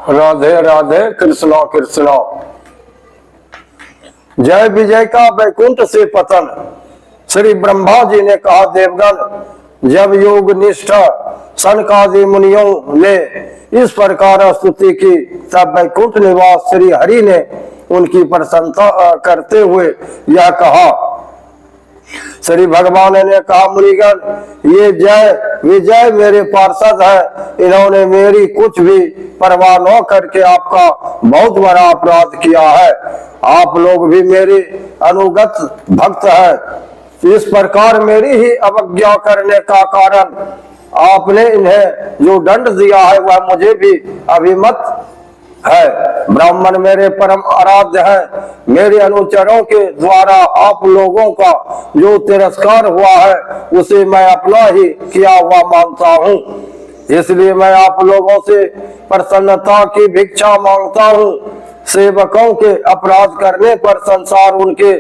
राधे राधे कृष्णा कृष्णा। जय विजय का वैकुंठ से पतन। श्री ब्रह्मा जी ने कहा, देवगण, जब योग निष्ठा सनकादि मुनियों ने इस प्रकार स्तुति की, तब वैकुंठ निवास श्री हरि ने उनकी प्रशंसा करते हुए यह कहा। श्री भगवान ने कहा, मुनिगण, ये जय विजय मेरे पार्षद है। इन्होंने मेरी कुछ भी परवाह न करके आपका बहुत बड़ा अपराध किया है। आप लोग भी मेरे अनुगत भक्त हैं। इस प्रकार मेरी ही अवज्ञा करने का कारण आपने इन्हें जो दंड दिया है वह मुझे भी अभिमत है। ब्राह्मण मेरे परम आराध्य है। मेरे अनुचरों के द्वारा आप लोगों का जो तिरस्कार हुआ है उसे मैं अपना ही किया हुआ मानता हूँ। इसलिए मैं आप लोगों से प्रसन्नता की भिक्षा मांगता हूँ। सेवकों के अपराध करने पर संसार उनके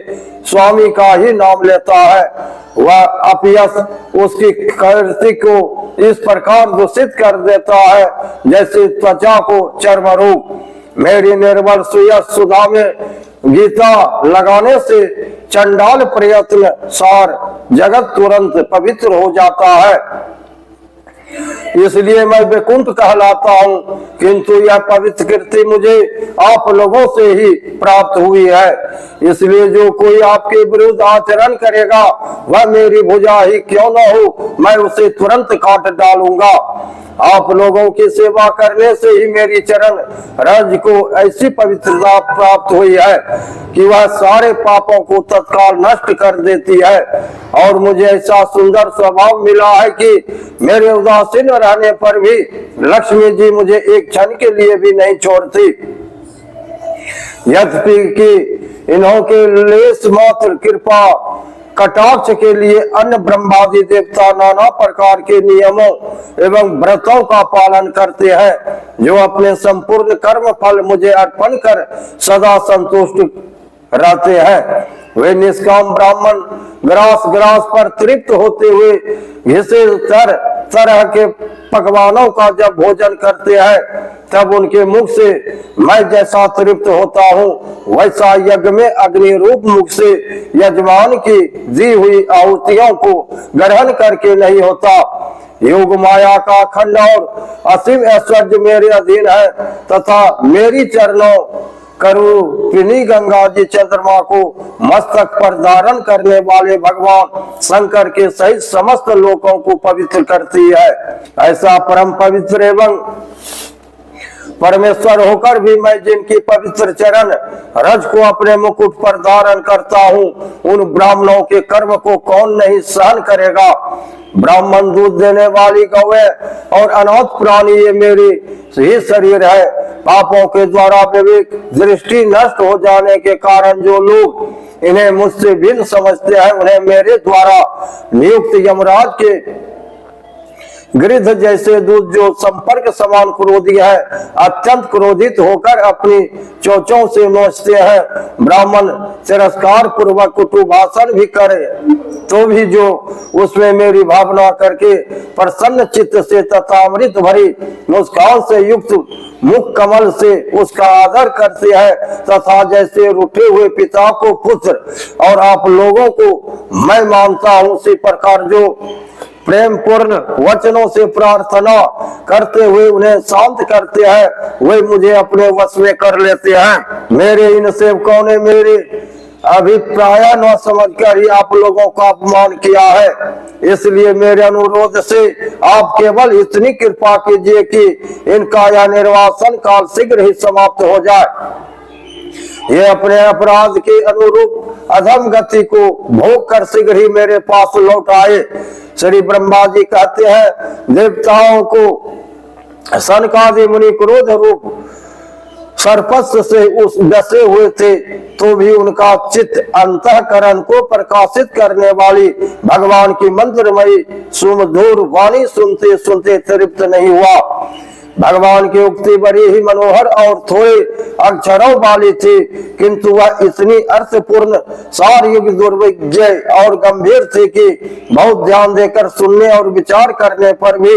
स्वामी का ही नाम लेता है। वह अपयश उसकी कीर्ति को इस प्रकार दूषित कर देता है जैसे त्वचा को चर्म रोग। मेरी निर्बल सुयश सुधा में गीता लगाने से चंडाल प्रयत्न सार जगत तुरंत पवित्र हो जाता है। इसलिए मैं वैकुंठ कहलाता हूँ, किंतु यह पवित्र कीर्ति मुझे आप लोगों से ही प्राप्त हुई है। इसलिए जो कोई आपके विरुद्ध आचरण करेगा वह मेरी भुजा ही क्यों न हो, मैं उसे तुरंत काट डालूंगा। आप लोगों की सेवा करने से ही मेरी चरण रज को ऐसी पवित्रता प्राप्त हुई है कि वह सारे पापों को तत्काल नष्ट कर देती है। और मुझे ऐसा सुंदर स्वभाव मिला है कि मेरे उदासीन रहने पर भी लक्ष्मी जी मुझे एक क्षण के लिए भी नहीं छोड़ती। यद्यपि कि इन्हों के लेस मात्र कृपा कटाक्ष के लिए अन्य ब्रह्मादि देवता नाना प्रकार के नियमों एवं व्रतों का पालन करते हैं, जो अपने संपूर्ण कर्म फल मुझे अर्पण कर सदा संतुष्ट रहते हैं। वे निष्काम ब्राह्मण ग्रास ग्रास पर तृप्त होते हुए घिसे तरह के पकवानों का जब भोजन करते हैं, तब उनके मुख से मैं जैसा तृप्त होता हूँ वैसा यज्ञ में अग्नि रूप मुख से यजमान की दी हुई आहुतियों को ग्रहण करके नहीं होता। योग माया का खंड और असीम ऐश्वर्य मेरे अधीन है तथा मेरी चरणों करुपिनी गंगा जी चंद्रमा को मस्तक पर धारण करने वाले भगवान शंकर के सहित समस्त लोकों को पवित्र करती है। ऐसा परम पवित्र एवं परमेश्वर होकर भी मैं जिनकी पवित्र चरण रज को अपने मुकुट पर धारण करता हूँ, उन ब्राह्मणों के कर्म को कौन नहीं सहन करेगा। ब्राह्मण दूध देने वाली गौएं और अनाथ प्राणी ये मेरी ही शरीर है। पापों के द्वारा विवेक दृष्टि नष्ट हो जाने के कारण जो लोग इन्हें मुझसे भिन्न समझते हैं, उन्हें मेरे द्वारा नियुक्त यमराज के गिरध जैसे दूध जो संपर्क समान क्रोधी है, अत्यंत क्रोधित होकर अपनी चोंचों से नोचते हैं। ब्राह्मण तिरस्कार पूर्वक कुटु भाषण भी करे तो भी जो उसमें मेरी भावना करके प्रसन्न चित्त से तथा अमृत भरी मुस्कान से युक्त मुख कमल से उसका आदर करते हैं, तथा जैसे रूठे हुए पिता को पुत्र और आप लोगों को मैं मानता हूँ, उसी प्रकार जो प्रेम पूर्ण वचनों से प्रार्थना करते हुए उन्हें शांत करते हैं, वे मुझे अपने वश में कर लेते हैं। मेरे इन सेवकों ने मेरे अभिप्राय न समझकर ही आप लोगों का अपमान किया है। इसलिए मेरे अनुरोध से आप केवल इतनी कृपा कीजिए कि इनका यह निर्वासन काल शीघ्र ही समाप्त हो जाए। ये अपने अपराध के अनुरूप अधम गति को भोग कर शीघ्र ही मेरे पास लौट आए। श्री ब्रह्मा जी कहते हैं, देवताओं को सनकादि मुनि क्रोध रूप सर्पस्व से उस डसे हुए थे, तो भी उनका चित्त अंतःकरण को प्रकाशित करने वाली भगवान की मंत्रमयी सुमधुर वाणी सुनते सुनते तृप्त नहीं हुआ। भगवान की उक्ति बड़ी ही मनोहर और थोड़े अक्षरों वाली थी, किंतु वह इतनी अर्थपूर्ण, सार युग दुर्विजय और गंभीर थी कि बहुत ध्यान देकर सुनने और विचार करने पर भी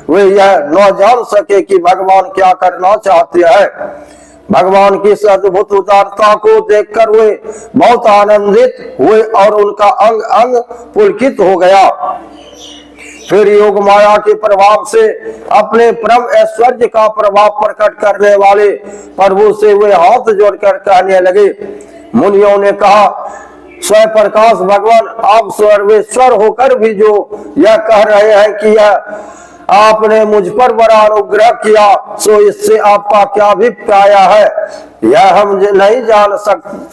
वे यह न जान सके कि भगवान क्या करना चाहते हैं। भगवान की इस अद्भुत उदारता को देखकर वे बहुत आनंदित हुए और उनका अंग अंग पुलकित हो गया। फिर योग माया के प्रभाव से अपने परम ऐश्वर्य का प्रभाव प्रकट करने वाले प्रभु से वे हाथ जोड़कर कहने लगे। मुनियों ने कहा, स्वयं प्रकाश भगवान, आप सर्वेश्वर होकर भी जो यह कह रहे हैं कि यह आपने मुझ पर बड़ा अनुग्रह किया, सो इससे आपका क्या अभिप्राय है, यह हम नहीं जान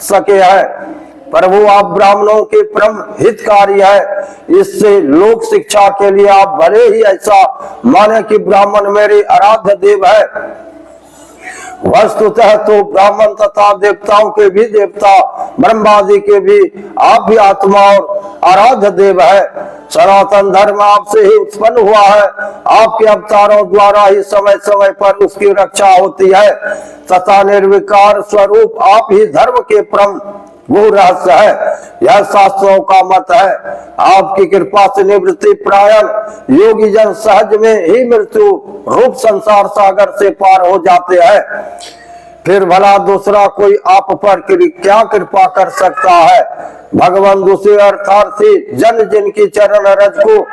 सके हैं। प्रभु, आप ब्राह्मणों के परम हितकारी है, इससे लोक शिक्षा के लिए आप भले ही ऐसा माने कि ब्राह्मण मेरे आराध्य देव है। वस्तुतः तो ब्राह्मण तथा देवताओं के भी देवता, ब्रह्मादि के भी आप भी आत्मा और आराध्य देव है। सनातन धर्म आपसे ही उत्पन्न हुआ है, आपके अवतारों द्वारा ही समय समय पर उसकी रक्षा होती है तथा निर्विकार स्वरूप आप ही धर्म के परम वो रहस्य है, यह शास्त्रों का मत है। आपकी कृपा से निवृत्ति प्रायण योगी जन सहज में ही मृत्यु रूप संसार सागर से पार हो जाते हैं। फिर भला दूसरा कोई आप पर क्या कृपा कर सकता है। भगवान दूसरे अर्थार्थी जन जिनकी चरण रज को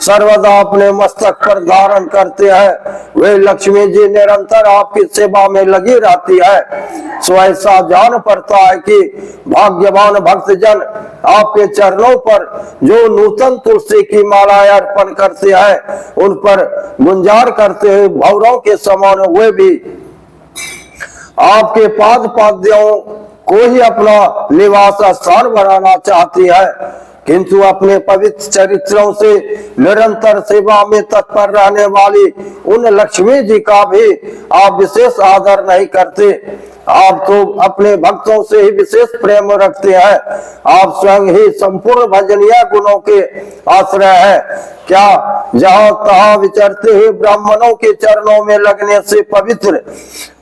सर्वदा अपने मस्तक पर धारण करते हैं, वे लक्ष्मी जी निरंतर आपकी सेवा में लगी रहती है। सो ऐसा जान पड़ता है कि भाग्यवान भक्तजन आपके चरणों पर जो नूतन तुलसी की माला अर्पण करते हैं, उन पर गुंजार करते हुए भौरों के समान वे भी आपके पाद पाद्यों को ही अपना निवास स्थान बनाना चाहती है, किंतु अपने पवित्र चरित्रों से निरंतर सेवा में तत्पर रहने वाली उन लक्ष्मी जी का भी आप विशेष आदर नहीं करते। आप तो अपने भक्तों से ही विशेष प्रेम रखते हैं। आप स्वयं ही संपूर्ण भजनीय गुणों के आश्रय है। क्या जहाँ तहाँ विचरते हुए ब्राह्मणों के चरणों में लगने से पवित्र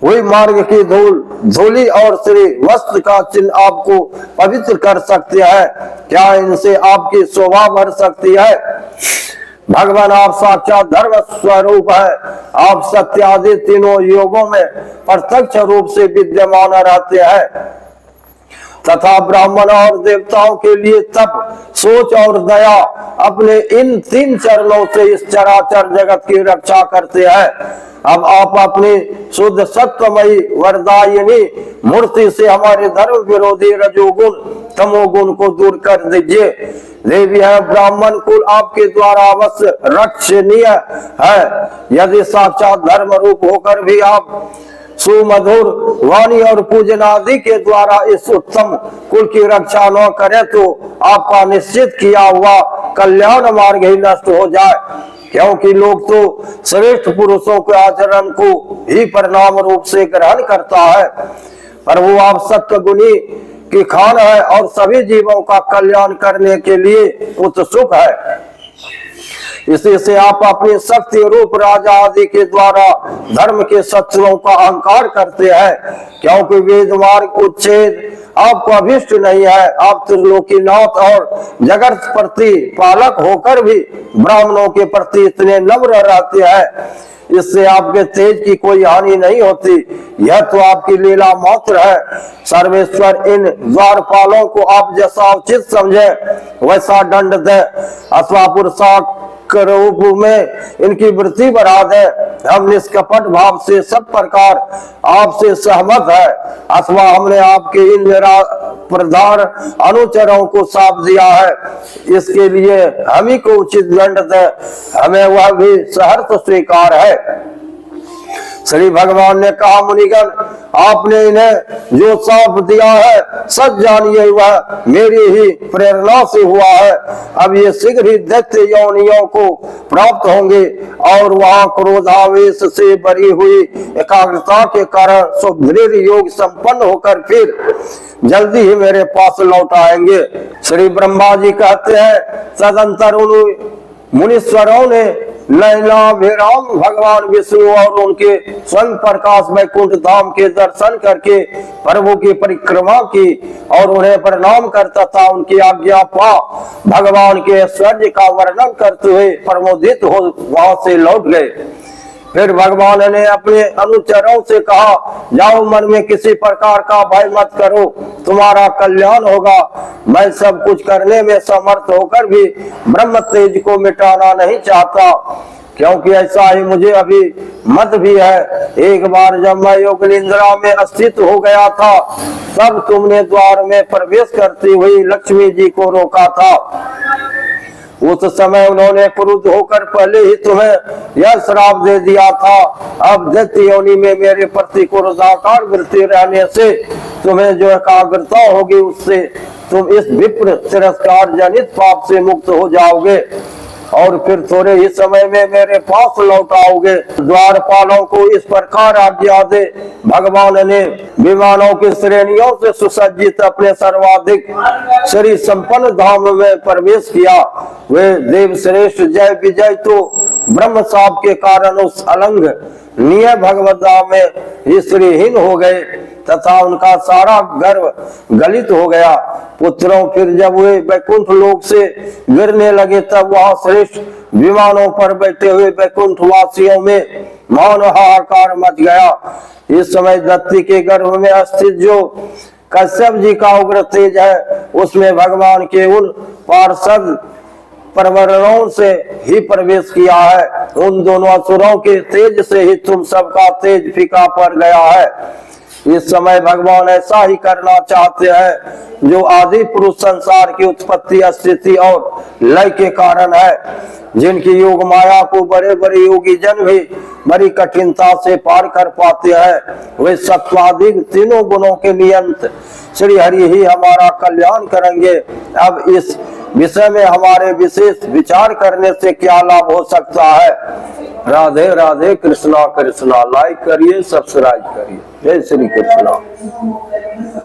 हुई मार्ग की धूली और श्री वस्त्र का चिन्ह आपको पवित्र कर सकते हैं? क्या इनसे आपकी शोभा बढ़ सकती है? भगवान, आप साक्षात धर्म स्वरूप है। आप सत्य आदि तीनों योगों में प्रत्यक्ष रूप से विद्यमान रहते हैं तथा ब्राह्मण और देवताओं के लिए तप, सोच और दया अपने इन तीन चरणों से इस चराचर जगत की रक्षा करते हैं। अब आप अपनी शुद्ध सत्वमयी वरदायिनी मूर्ति से हमारे धर्म विरोधी रजोगुण तमोगुण को दूर कर दीजिए। देवी है, ब्राह्मण कुल आपके द्वारा अवश्य रक्षणीय है। यदि साक्षात धर्म रूप होकर भी आप सुमधुर वाणी और पूजन आदि के द्वारा इस उत्तम कुल की रक्षा न करें तो आपका निश्चित किया हुआ कल्याण मार्ग ही नष्ट हो जाए, क्योंकि लोग तो श्रेष्ठ पुरुषों के आचरण को ही परिणाम रूप से ग्रहण करता है। प्रभु, आप सत्य गुणी की खान है और सभी जीवों का कल्याण करने के लिए उत्सुक है। इसी से आप अपनी शक्ति रूप राजा आदि के द्वारा धर्म के शत्रुओं का अहंकार करते हैं, क्योंकि वेद मार्ग उच्छेद आपको अभिष्ट नहीं है। आप त्रिलोकीनाथ और जगत प्रति पालक होकर भी ब्राह्मणों के प्रति इतने नम्र रहते हैं, इससे आपके तेज की कोई हानि नहीं होती। यह तो आपकी लीला मात्र है। सर्वेश्वर इन द्वारपालों को आप जैसा उचित समझे वैसा दंड दे अथवा पुरुषार्थ रूप में इनकी वृद्धि बढ़ा दे। हम निष्कपट भाव से सब प्रकार आपसे सहमत है, अथवा हमने आपके इन प्रधान अनुचरों को साथ दिया है, इसके लिए हम ही को उचित दंड दे, हमें वह भी सहर्ष स्वीकार है। श्री भगवान ने कहा, मुनिगण, आपने इन्हें जो साप दिया है सच जानिए वह मेरी ही प्रेरणा से हुआ है। अब ये शीघ्र ही दैत्य योनियों को प्राप्त होंगे और वहां क्रोधावेश से भरी हुई एकाग्रता के कारण सुदृढ़ योग संपन्न होकर फिर जल्दी ही मेरे पास लौट आएंगे। श्री ब्रह्मा जी कहते हैं, तदंतर उन मुनीश्वरों ने नयनाभिराम भगवान विष्णु और उनके स्वयं प्रकाश वैकुंठ धाम के दर्शन करके प्रभु की परिक्रमा की और उन्हें प्रणाम करता था। उनकी आज्ञा पा भगवान के ऐश्वर्य का वर्णन करते हुए प्रमोदित हो वहां से लौट गए। फिर भगवान ने अपने अनुचरों से कहा, जाओ, मन में किसी प्रकार का भय मत करो, तुम्हारा कल्याण होगा। मैं सब कुछ करने में समर्थ होकर भी ब्रह्म तेज को मिटाना नहीं चाहता, क्योंकि ऐसा ही मुझे अभी मत भी है। एक बार जब मैं योग निद्रा में स्थित हो गया था, तब तुमने द्वार में प्रवेश करती हुई लक्ष्मी जी को रोका था। उस समय उन्होंने क्रुद्ध होकर पहले ही तुम्हें यह श्राप दे दिया था। अब दैत्य योनि में मेरे प्रति क्रोधाकार वृत्ति रहने से तुम्हें जो एकाग्रता होगी, उससे तुम इस विप्र तिरस्कार जनित पाप से मुक्त हो जाओगे और फिर थोड़े ही समय में मेरे पास लौट आओगे। द्वारपालों को इस प्रकार आज्ञा दे। भगवान ने विमानों की श्रेणियों से सुसज्जित अपने सर्वाधिक श्री संपन्न धाम में प्रवेश किया। वे देव श्रेष्ठ जय विजय तो ब्रह्म साप के कारण उस अलंघनीय भगवत धाम में ही श्रीहीन हो गए तथा उनका सारा गर्व गलित हो गया। पुत्रों, फिर जब वे वैकुंठ लोक से गिरने लगे, तब वहां श्रेष्ठ विमानों पर बैठे हुए वैकुंठ वासियों में मौन हाहाकार मच गया। इस समय दत्ती के गर्भ में स्थित जो कश्यप जी का उग्र तेज है, उसमें भगवान के उन पार्षद परवरणों से ही प्रवेश किया है। उन दोनों असुरों के तेज से ही तुम सबका तेज फीका पड़ गया है। इस समय भगवान ऐसा ही करना चाहते हैं जो आदि पुरुष संसार की उत्पत्ति, स्थिति और लय के कारण है, जिनकी योग माया को बड़े बड़े योगी जन भी बड़ी कठिनता से पार कर पाते हैं। वे सत्वाधिक तीनों गुणों के नियंत्र श्री हरि ही हमारा कल्याण करेंगे। अब इस विषय में हमारे विशेष विचार करने से क्या लाभ हो सकता है। राधे राधे, कृष्णा कृष्णा। लाइक करिए, सब्सक्राइब करिए। जय श्री कृष्णा।